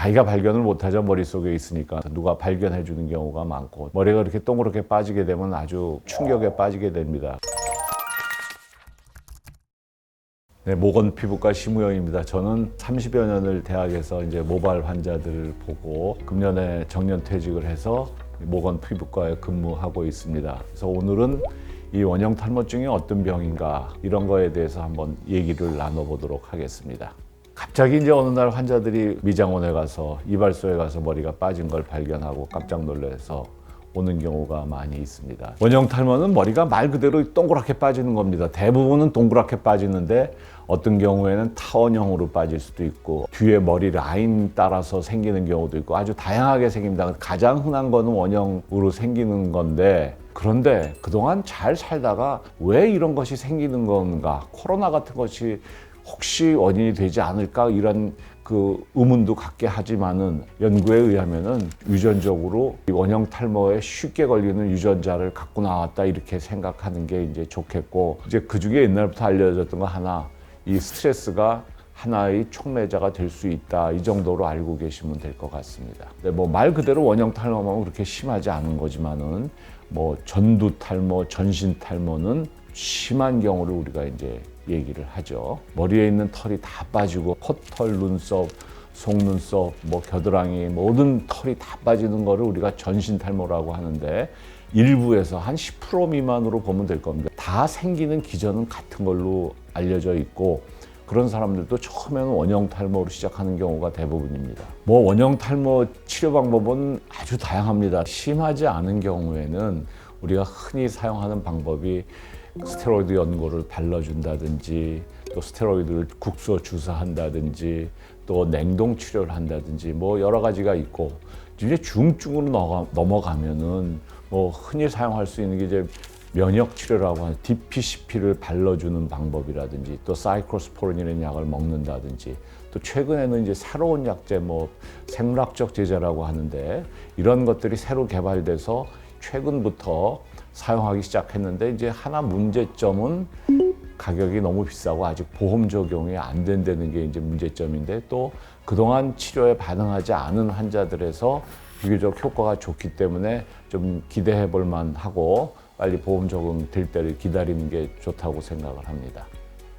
자기가 발견을 못하죠. 머릿속에 있으니까 누가 발견해 주는 경우가 많고, 머리가 이렇게 동그랗게 빠지게 되면 아주 충격에 빠지게 됩니다. 네, 모건 피부과 심우영입니다. 저는 30여 년을 대학에서 이제 모발 환자들을 보고 금년에 정년 퇴직을 해서 모건 피부과에 근무하고 있습니다. 그래서 오늘은 이 원형 탈모증이 어떤 병인가 이런 거에 대해서 한번 얘기를 나눠보도록 하겠습니다. 갑자기 이제 어느 날 환자들이 미장원에 가서 이발소에 가서 머리가 빠진 걸 발견하고 깜짝 놀라서 오는 경우가 많이 있습니다. 원형 탈모는 머리가 말 그대로 동그랗게 빠지는 겁니다. 대부분은 동그랗게 빠지는데 어떤 경우에는 타원형으로 빠질 수도 있고 뒤에 머리 라인 따라서 생기는 경우도 있고 아주 다양하게 생깁니다. 가장 흔한 거는 원형으로 생기는 건데, 그런데 그동안 잘 살다가 왜 이런 것이 생기는 건가, 코로나 같은 것이 혹시 원인이 되지 않을까, 이런 그 의문도 갖게 하지만은 연구에 의하면은 유전적으로 원형 탈모에 쉽게 걸리는 유전자를 갖고 나왔다, 이렇게 생각하는 게 이제 좋겠고, 이제 그 중에 옛날부터 알려졌던 거 하나, 이 스트레스가 하나의 촉매자가 될 수 있다, 이 정도로 알고 계시면 될 것 같습니다. 근데 뭐 말 그대로 원형 탈모는 그렇게 심하지 않은 거지만은 뭐 전두 탈모, 전신 탈모는 심한 경우를 우리가 이제 얘기를 하죠. 머리에 있는 털이 다 빠지고 콧털, 눈썹, 속눈썹, 뭐 겨드랑이 모든 털이 다 빠지는 거를 우리가 전신 탈모라고 하는데, 일부에서 한 10% 미만으로 보면 될 겁니다. 다 생기는 기전은 같은 걸로 알려져 있고, 그런 사람들도 처음에는 원형 탈모로 시작하는 경우가 대부분입니다. 뭐 원형 탈모 치료 방법은 아주 다양합니다. 심하지 않은 경우에는 우리가 흔히 사용하는 방법이 스테로이드 연고를 발라준다든지, 또 스테로이드를 국소 주사한다든지, 또 냉동 치료를 한다든지, 뭐 여러 가지가 있고, 이제 중증으로 넘어가면은 뭐 흔히 사용할 수 있는 게 이제 면역 치료라고 하는 DPCP를 발라주는 방법이라든지, 또 사이클로스포린이라는 약을 먹는다든지, 또 최근에는 이제 새로운 약제, 뭐 생물학적 제제라고 하는데, 이런 것들이 새로 개발돼서 최근부터 사용하기 시작했는데, 이제 하나 문제점은 가격이 너무 비싸고 아직 보험 적용이 안 된다는 게 이제 문제점인데, 또 그동안 치료에 반응하지 않은 환자들에서 비교적 효과가 좋기 때문에 좀 기대해 볼 만하고 빨리 보험 적용될 때를 기다리는 게 좋다고 생각을 합니다.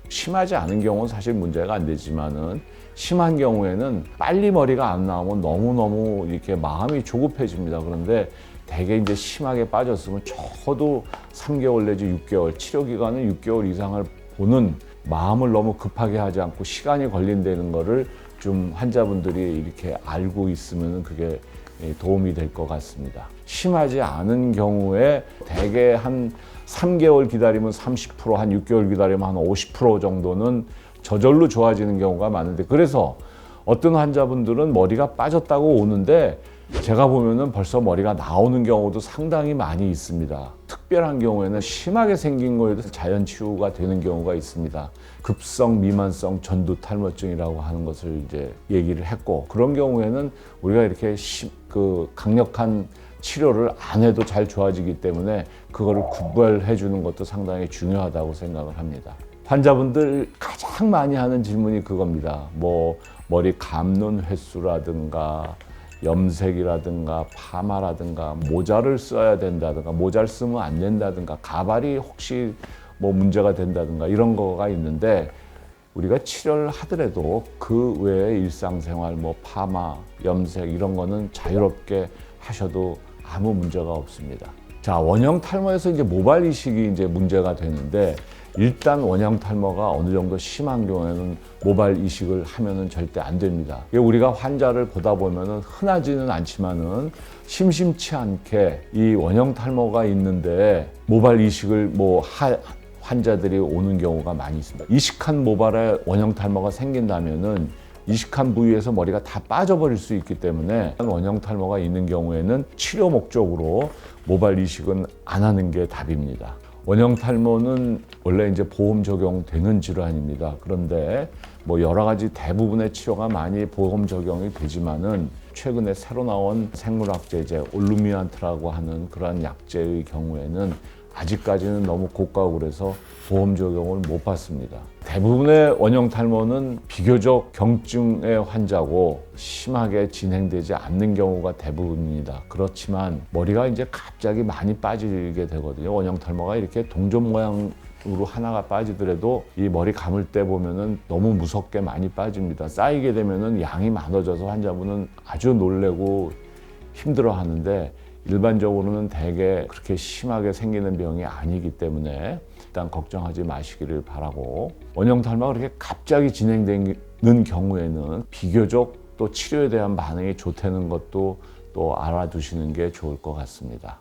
심하지 않은 경우는 사실 문제가 안 되지만은, 심한 경우에는 빨리 머리가 안 나오면 너무너무 이렇게 마음이 조급해집니다. 그런데 대개 이제 심하게 빠졌으면 적어도 3개월 내지 6개월, 치료 기간은 6개월 이상을 보는, 마음을 너무 급하게 하지 않고 시간이 걸린다는 거를 좀 환자분들이 이렇게 알고 있으면 그게 도움이 될 것 같습니다. 심하지 않은 경우에 대개 한 3개월 기다리면 30%, 한 6개월 기다리면 한 50% 정도는 저절로 좋아지는 경우가 많은데, 그래서 어떤 환자분들은 머리가 빠졌다고 오는데 제가 보면은 벌써 머리가 나오는 경우도 상당히 많이 있습니다. 특별한 경우에는 심하게 생긴 거에도 자연 치유가 되는 경우가 있습니다. 급성 미만성 전두 탈모증이라고 하는 것을 이제 얘기를 했고, 그런 경우에는 우리가 이렇게 강력한 치료를 안 해도 잘 좋아지기 때문에 그거를 구별해 주는 것도 상당히 중요하다고 생각을 합니다. 환자분들 가장 많이 하는 질문이 그겁니다. 뭐 머리 감는 횟수라든가 염색이라든가 파마라든가 모자를 써야 된다든가 모자를 쓰면 안 된다든가 가발이 혹시 뭐 문제가 된다든가 이런 거가 있는데, 우리가 치료를 하더라도 그 외에 일상생활 뭐 파마, 염색 이런 거는 자유롭게 하셔도 아무 문제가 없습니다. 자, 원형 탈모에서 이제 모발 이식이 이제 문제가 되는데, 일단 원형 탈모가 어느 정도 심한 경우에는 모발 이식을 하면은 절대 안 됩니다. 우리가 환자를 보다 보면은 흔하지는 않지만은 심심치 않게 이 원형 탈모가 있는데 모발 이식을 환자들이 오는 경우가 많이 있습니다. 이식한 모발에 원형 탈모가 생긴다면은 이식한 부위에서 머리가 다 빠져버릴 수 있기 때문에 원형 탈모가 있는 경우에는 치료 목적으로 모발 이식은 안 하는 게 답입니다. 원형 탈모는 원래 이제 보험 적용되는 질환입니다. 그런데 뭐 여러 가지 대부분의 치료가 많이 보험 적용이 되지만은 최근에 새로 나온 생물학 제제 올루미안트라고 하는 그러한 약제의 경우에는 아직까지는 너무 고가고 그래서 보험 적용을 못 받습니다. 대부분의 원형 탈모는 비교적 경증의 환자고 심하게 진행되지 않는 경우가 대부분입니다. 그렇지만 머리가 이제 갑자기 많이 빠지게 되거든요. 원형 탈모가 이렇게 동전 모양으로 하나가 빠지더라도 이 머리 감을 때 보면은 너무 무섭게 많이 빠집니다. 쌓이게 되면은 양이 많아져서 환자분은 아주 놀래고 힘들어 하는데 일반적으로는 대개 그렇게 심하게 생기는 병이 아니기 때문에 일단 걱정하지 마시기를 바라고, 원형 탈모가 그렇게 갑자기 진행되는 경우에는 비교적 또 치료에 대한 반응이 좋다는 것도 또 알아두시는 게 좋을 것 같습니다.